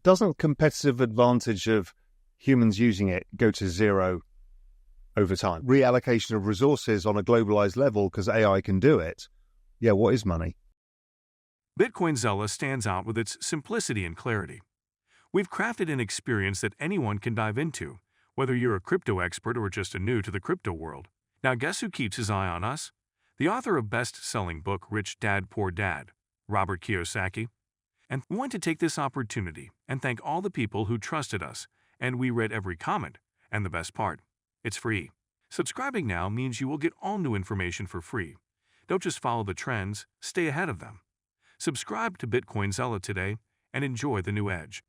But doesn't competitive advantage of humans using it go to zero over time? Reallocation of resources on a globalized level because AI can do it. Yeah, what is money? Bitcoin Zella stands out with its simplicity and clarity. We've crafted an experience that anyone can dive into, whether you're a crypto expert or just a new to the crypto world. Now guess who keeps his eye on us? The author of best-selling book Rich Dad Poor Dad, Robert Kiyosaki. And we want to take this opportunity and thank all the people who trusted us, and we read every comment. And the best part, it's free. Subscribing now means you will get all new information for free. Don't just follow the trends, stay ahead of them. Subscribe to Bitcoin Zella today and enjoy the new edge.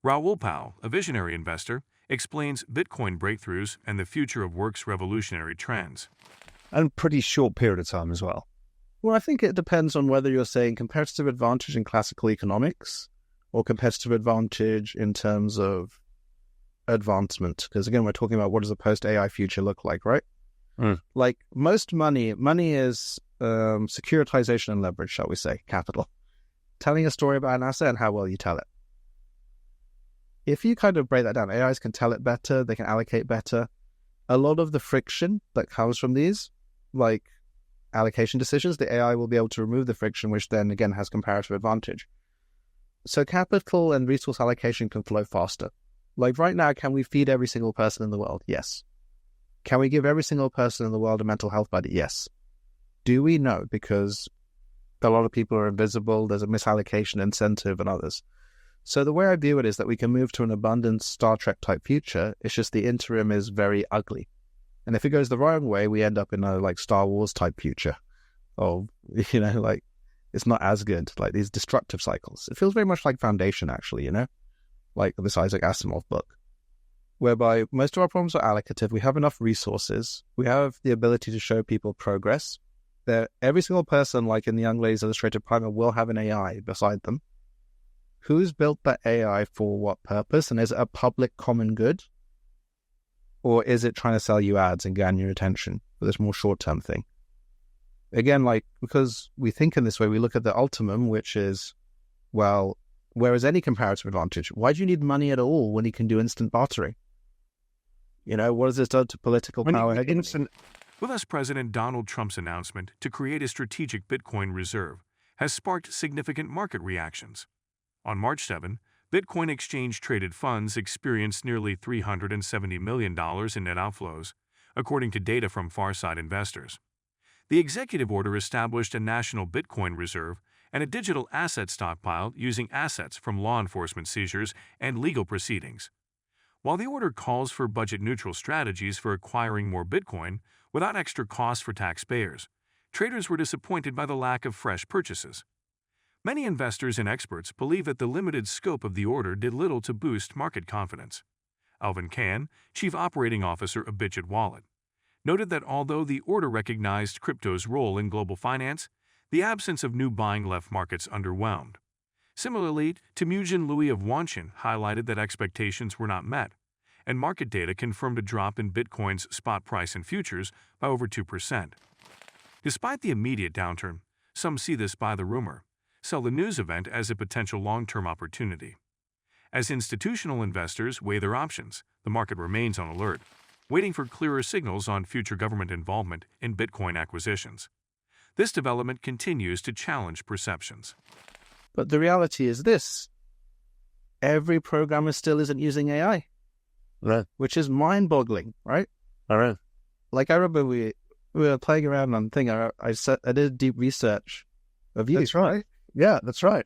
Raoul Pal, a visionary investor, explains Bitcoin breakthroughs and the future of work's revolutionary trends. And pretty short period of time as well. Well, I think it depends on whether you're saying competitive advantage in classical economics or competitive advantage in terms of advancement. Because again, we're talking about what does a post-AI future look like, right? Like most money is securitization and leverage, shall we say, capital. Telling a story about an asset and how well you tell it. If you kind of break that down, AIs can tell it better, they can allocate better. A lot of the friction that comes from these, like allocation decisions, the AI will be able to remove the friction, which then again has comparative advantage. So capital and resource allocation can flow faster. Like right now, can we feed every single person in the world? Yes. Can we give every single person in the world a mental health budget? Yes. Do we? No, because a lot of people are invisible, there's a misallocation incentive and others. So the way I view it is that we can move to an abundant Star Trek type future. It's just the interim is very ugly. And if it goes the wrong way, we end up in a like Star Wars type future. Or, like it's not as good, like these destructive cycles. It feels very much like Foundation actually, like this Isaac Asimov book, whereby most of our problems are allocative. We have enough resources. We have the ability to show people progress. Every single person, like in the Young Ladies Illustrated Primer, will have an AI beside them. Who's built that AI for what purpose? And is it a public common good? Or is it trying to sell you ads and gain your attention for this more short-term thing? Again, because we think in this way, we look at the ultimum, which is, well, where is any comparative advantage? Why do you need money at all when you can do instant bartering? What has this done to political power? With us, President Donald Trump's announcement to create a strategic Bitcoin reserve has sparked significant market reactions. On March 7, Bitcoin exchange-traded funds experienced nearly $370 million in net outflows, according to data from Farside Investors. The executive order established a national Bitcoin reserve and a digital asset stockpile using assets from law enforcement seizures and legal proceedings. While the order calls for budget-neutral strategies for acquiring more Bitcoin without extra costs for taxpayers, traders were disappointed by the lack of fresh purchases. Many investors and experts believe that the limited scope of the order did little to boost market confidence. Alvin Can, Chief Operating Officer of Bitget Wallet, noted that although the order recognized crypto's role in global finance, the absence of new buying left markets underwhelmed. Similarly, Temujin Louis of Wanshan highlighted that expectations were not met, and market data confirmed a drop in Bitcoin's spot price and futures by over 2%. Despite the immediate downturn, some see this by the rumor, sell the news event as a potential long-term opportunity. As institutional investors weigh their options, the market remains on alert, waiting for clearer signals on future government involvement in Bitcoin acquisitions. This development continues to challenge perceptions. But the reality is this: every programmer still isn't using AI, right? Which is mind-boggling, right? All right. Like I remember we were playing around on thing. I did deep research of you. That's right. Yeah, that's right.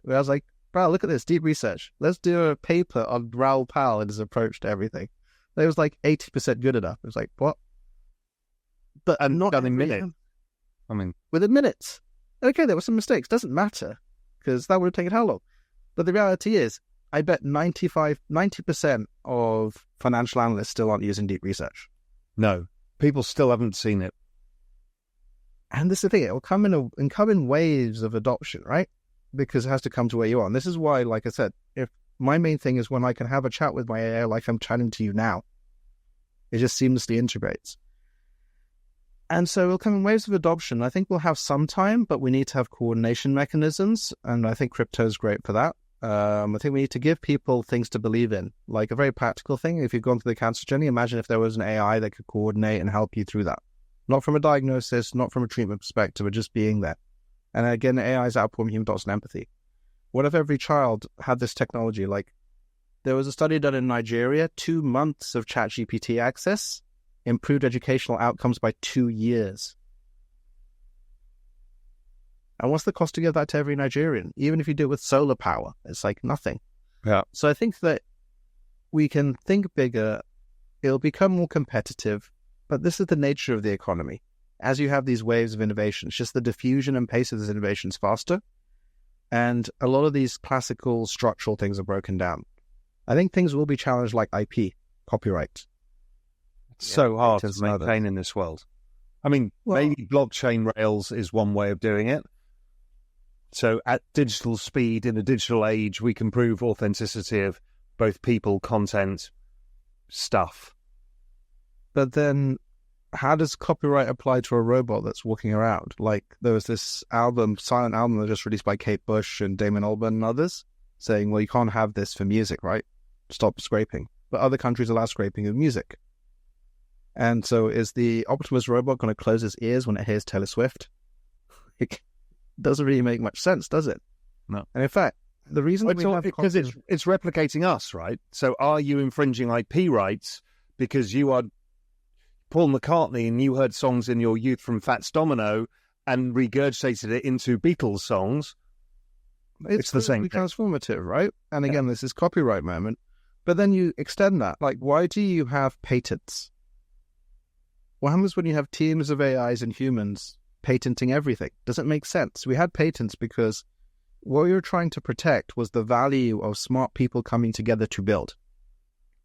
I was like, wow, look at this, deep research. Let's do a paper on Raoul Pal and his approach to everything. It was like 80% good enough. It was like, what? But I'm not done in minutes. Within minutes. Okay, there were some mistakes. Doesn't matter, because that would have taken how long? But the reality is, I bet 90% of financial analysts still aren't using deep research. No, people still haven't seen it. And this is the thing, it will come in waves of adoption, right? Because it has to come to where you are. And this is why, like I said, if my main thing is when I can have a chat with my AI like I'm chatting to you now, it just seamlessly integrates. And so it'll come in waves of adoption. I think we'll have some time, but we need to have coordination mechanisms. And I think crypto is great for that. I think we need to give people things to believe in, like a very practical thing. If you've gone through the cancer journey, imagine if there was an AI that could coordinate and help you through that. Not from a diagnosis, not from a treatment perspective, but just being there. And again, AI is outperforming human thoughts and empathy. What if every child had this technology? Like, there was a study done in Nigeria, 2 months of ChatGPT access improved educational outcomes by 2 years. And what's the cost to give that to every Nigerian? Even if you do it with solar power, it's like nothing. Yeah. So I think that we can think bigger. It'll become more competitive, but this is the nature of the economy. As you have these waves of innovation, it's just the diffusion and pace of this innovation is faster. And a lot of these classical structural things are broken down. I think things will be challenged like IP, copyright. It's so hard to maintain in this world. I mean, maybe blockchain rails is one way of doing it. So at digital speed, in a digital age, we can prove authenticity of both people, content, stuff. But then how does copyright apply to a robot that's walking around? Like, there was this silent album that was just released by Kate Bush and Damon Albarn and others, saying, well, you can't have this for music, right? Stop scraping. But other countries allow scraping of music. And so is the Optimus robot going to close its ears when it hears Taylor Swift? It doesn't really make much sense, does it? No. And in fact, the reason because it's replicating us, right? So are you infringing IP rights because you are Paul McCartney and you heard songs in your youth from Fats Domino and regurgitated it into Beatles songs? It's the same thing. Transformative, right? And again, this is copyright moment. But then you extend that. Like, why do you have patents? What happens when you have teams of AIs and humans patenting everything? Doesn't make sense. We had patents because what we were trying to protect was the value of smart people coming together to build.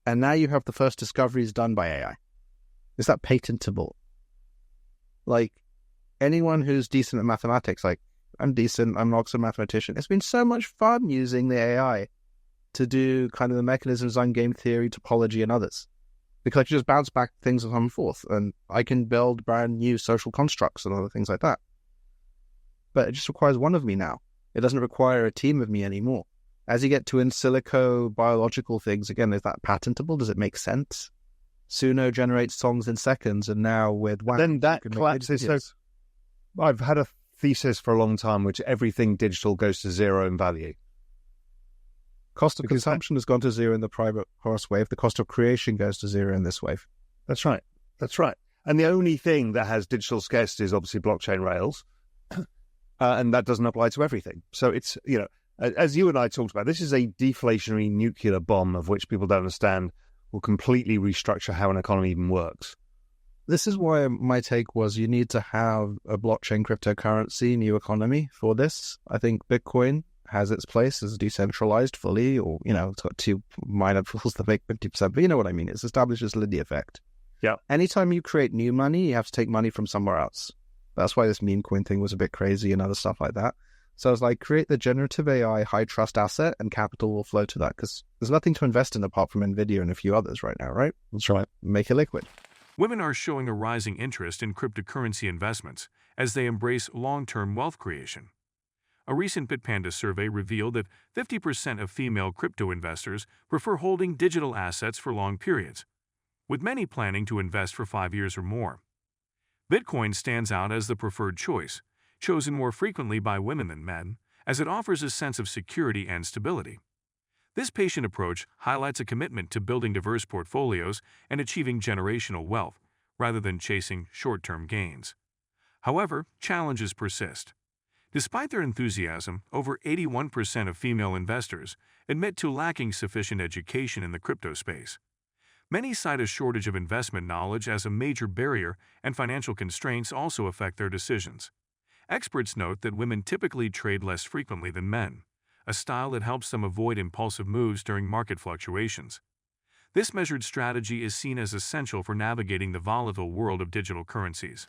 And now you have the first discoveries done by AI. Is that patentable? Like, anyone who's decent at mathematics, like, I'm decent, I'm an Oxford mathematician. It's been so much fun using the AI to do kind of the mechanisms on game theory, topology, and others. Because I can just bounce back things and so forth, and I can build brand new social constructs and other things like that. But it just requires one of me now. It doesn't require a team of me anymore. As you get to in silico biological things, again, is that patentable? Does it make sense? Suno generates songs in seconds, and now with WAP, then that collapses. So I've had a thesis for a long time, which everything digital goes to zero in value. Cost of consumption has gone to zero in the private horse wave. The cost of creation goes to zero in this wave. That's right. That's right. And the only thing that has digital scarcity is obviously blockchain rails. And that doesn't apply to everything. So it's, you know, as you and I talked about, this is a deflationary nuclear bomb of which people don't understand will completely restructure how an economy even works. This is why my take was you need to have a blockchain cryptocurrency new economy for this. I think Bitcoin has its place as decentralized fully, or, you know, it's got two minor pools that make 50%, but you know what I mean. It's established as Lindy effect. Yeah. Anytime you create new money, you have to take money from somewhere else. That's why this meme coin thing was a bit crazy and other stuff like that. So I was like, create the generative AI high trust asset and capital will flow to that, because there's nothing to invest in apart from NVIDIA and a few others right now, right? That's right. Make it liquid. Women are showing a rising interest in cryptocurrency investments as they embrace long-term wealth creation. A recent Bitpanda survey revealed that 50% of female crypto investors prefer holding digital assets for long periods, with many planning to invest for 5 years or more. Bitcoin stands out as the preferred choice, chosen more frequently by women than men, as it offers a sense of security and stability. This patient approach highlights a commitment to building diverse portfolios and achieving generational wealth, rather than chasing short-term gains. However, challenges persist. Despite their enthusiasm, over 81% of female investors admit to lacking sufficient education in the crypto space. Many cite a shortage of investment knowledge as a major barrier, and financial constraints also affect their decisions. Experts note that women typically trade less frequently than men, a style that helps them avoid impulsive moves during market fluctuations. This measured strategy is seen as essential for navigating the volatile world of digital currencies.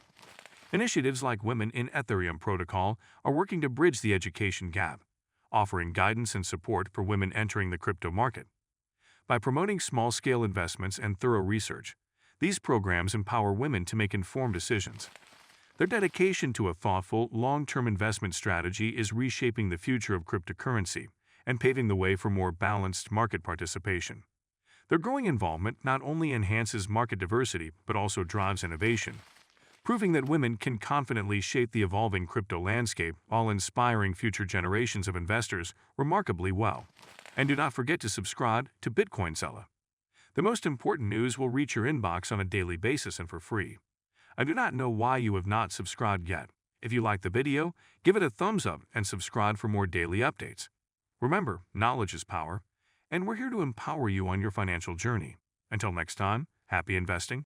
Initiatives like Women in Ethereum Protocol are working to bridge the education gap, offering guidance and support for women entering the crypto market. By promoting small-scale investments and thorough research, these programs empower women to make informed decisions. Their dedication to a thoughtful, long-term investment strategy is reshaping the future of cryptocurrency and paving the way for more balanced market participation. Their growing involvement not only enhances market diversity but also drives innovation, proving that women can confidently shape the evolving crypto landscape while inspiring future generations of investors remarkably well. And do not forget to subscribe to Bitcoin Seller. The most important news will reach your inbox on a daily basis and for free. I do not know why you have not subscribed yet. If you like the video, give it a thumbs up and subscribe for more daily updates. Remember, knowledge is power, and we're here to empower you on your financial journey. Until next time, happy investing.